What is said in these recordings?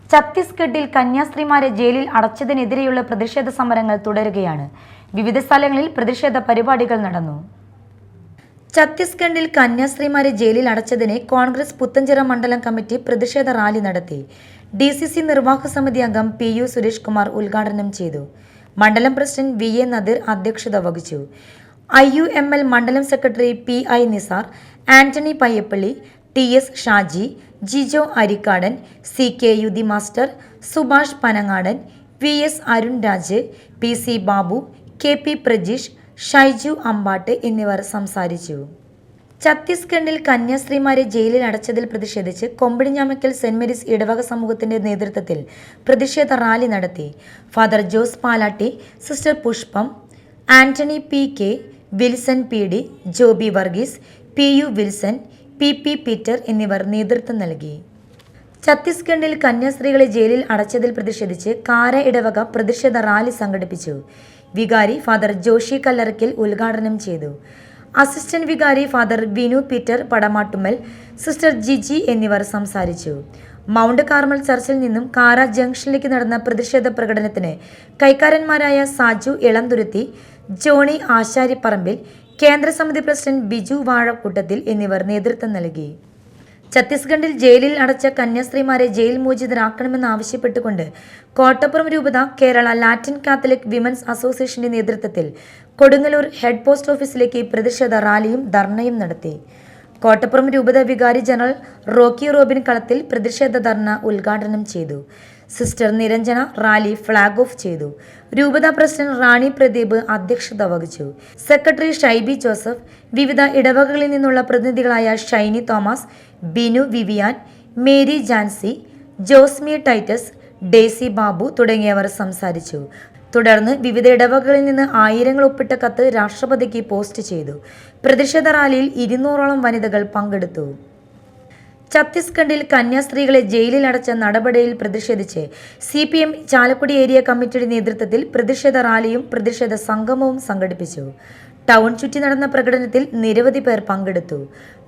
ഛത്തീസ്ഗഡിൽ കന്യാസ്ത്രീമാരെ ജയിലിൽ അടച്ചതിനെതിരെയുള്ള പ്രതിഷേധ സമരങ്ങൾ തുടരുകയാണ്. വിവിധ സ്ഥലങ്ങളിൽ പ്രതിഷേധ പരിപാടികൾ നടന്നു. ഛത്തീസ്ഗഡിൽ കന്യാസ്ത്രീമാരെ ജയിലിൽ അടച്ചതിനെ കോൺഗ്രസ് പുത്തഞ്ചിറ മണ്ഡലം കമ്മിറ്റി പ്രതിഷേധ റാലി നടത്തി. DCC നിർവാഹക സമിതി അംഗം PU സുരേഷ് കുമാർ ഉദ്ഘാടനം ചെയ്തു. മണ്ഡലം പ്രസിഡന്റ് VA നദീർ അധ്യക്ഷത വഹിച്ചു. IUML മണ്ഡലം secretary PI Nisar, Antony Payyappally, TS Shaji, Jijo Arikkadan, CK Yudhi master, Subhash Panangadan, VS Arun Raj, PC Babu, KP Prajeesh, Shaiju Ambatt എന്നിവർ സംസാരിച്ചു. ഛത്തീസ്ഗഡിൽ കന്യാസ്ത്രീമാരെ ജയിലിൽ അടച്ചതിൽ പ്രതിഷേധിച്ച് കൊമ്പടിഞ്ഞാമക്കൽ സെന്റ് മേരീസ് ഇടവക സമൂഹത്തിന്റെ നേതൃത്വത്തിൽ പ്രതിഷേധ റാലി നടത്തി. ഫാദർ ജോസ് പാലാട്ടി, സിസ്റ്റർ പുഷ്പം, Antony PK, Wilson PD, Joby Varghese, PU Wilson, PP Peter എന്നിവർ നേതൃത്വം നൽകി. ഛത്തീസ്ഗഡിൽ കന്യാസ്ത്രീകളെ ജയിലിൽ അടച്ചതിൽ പ്രതിഷേധിച്ച് കാര ഇടവക പ്രതിഷേധ റാലി സംഘടിപ്പിച്ചു. വികാരി ഫാദർ ജോഷി കല്ലറയ്ക്കൽ ഉദ്ഘാടനം ചെയ്തു. അസിസ്റ്റന്റ് വികാരി father Vinu Peter Padamattummal, sister Jiji എന്നിവർ സംസാരിച്ചു. മൗണ്ട് കാർമൽ ചർച്ചിൽ നിന്നും കാര ജംഗ്ഷനിലേക്ക് നടന്ന പ്രതിഷേധ പ്രകടനത്തിന് കൈക്കാരന്മാരായ സാജു ഇളംതുരുത്തി, ജോണി ആശാരിപ്പറമ്പിൽ, കേന്ദ്ര സമിതി പ്രസിഡന്റ് ബിജു വാഴക്കൂട്ടത്തിൽ എന്നിവർ നേതൃത്വം നൽകി. ഛത്തീസ്ഗഡിൽ ജയിലിൽ അടച്ച കന്യാസ്ത്രീമാരെ ജയിൽ മോചിതരാക്കണമെന്നാവശ്യപ്പെട്ടുകൊണ്ട് കോട്ടപ്പുറം രൂപത കേരള ലാറ്റിൻ കാത്തലിക് വിമൻസ് അസോസിയേഷന്റെ നേതൃത്വത്തിൽ കൊടുങ്ങല്ലൂർ ഹെഡ് പോസ്റ്റ് ഓഫീസിലേക്ക് പ്രതിഷേധ റാലിയും ധർണയും നടത്തി. കോട്ടപ്പുറം രൂപത വികാരി ജനറൽ റോക്കി റോബിൻ കളത്തിൽ പ്രതിഷേധ ധർണ ഉദ്ഘാടനം ചെയ്തു. Sister Niranjana rally flag off ചെയ്തു. രൂപത പ്രസിഡന്റ് റാണി പ്രദീപ് അധ്യക്ഷത വഹിച്ചു. സെക്രട്ടറി ഷൈബി ജോസഫ്, വിവിധ ഇടവകകളിൽ നിന്നുള്ള പ്രതിനിധികളായ ഷൈനി തോമസ്, ബിനു വിവിയാൻ, മേരി ജാൻസി, ജോസ്മി ടൈറ്റസ്, ഡേസി ബാബു തുടങ്ങിയവർ സംസാരിച്ചു. തുടർന്ന് വിവിധ ഇടവകകളിൽ നിന്ന് ആയിരങ്ങൾ ഒപ്പിട്ട കത്ത് രാഷ്ട്രപതിക്ക് പോസ്റ്റ് ചെയ്തു. പ്രതിഷേധ റാലിയിൽ 200ഓളം വനിതകൾ പങ്കെടുത്തു. ഛത്തീസ്ഗഡിൽ കന്യാസ്ത്രീകളെ ജയിലിൽ അടച്ച നടപടിയിൽ പ്രതിഷേധിച്ച് CPM ചാലക്കുടി ഏരിയ കമ്മിറ്റിയുടെ നേതൃത്വത്തിൽ പ്രതിഷേധ റാലിയും പ്രതിഷേധ സംഗമവും സംഘടിപ്പിച്ചു. ടൗൺ ചുറ്റി നടന്ന പ്രകടനത്തിൽ നിരവധി പേർ പങ്കെടുത്തു.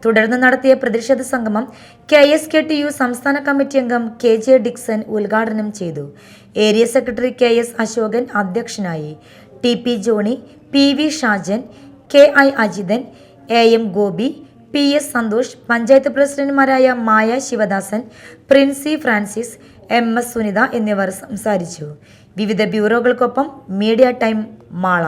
തുടർന്ന് നടത്തിയ പ്രതിഷേധ സംഗമം KSKTU സംസ്ഥാന കമ്മിറ്റി അംഗം KJ ഡിക്സൺ ഉദ്ഘാടനം ചെയ്തു. ഏരിയ സെക്രട്ടറി KS അശോകൻ അധ്യക്ഷനായി. TP Johny, PV Shajan, KI Ajithan, AM Gopi, PS Santhosh, panchayat പ്രസിഡന്റുമാരായ മായ ശിവദാസൻ, പ്രിൻസി ഫ്രാൻസിസ്, MS സുനിത എന്നിവർ സംസാരിച്ചു. വിവിധ ബ്യൂറോകൾക്കൊപ്പം മീഡിയ ടൈം മാള.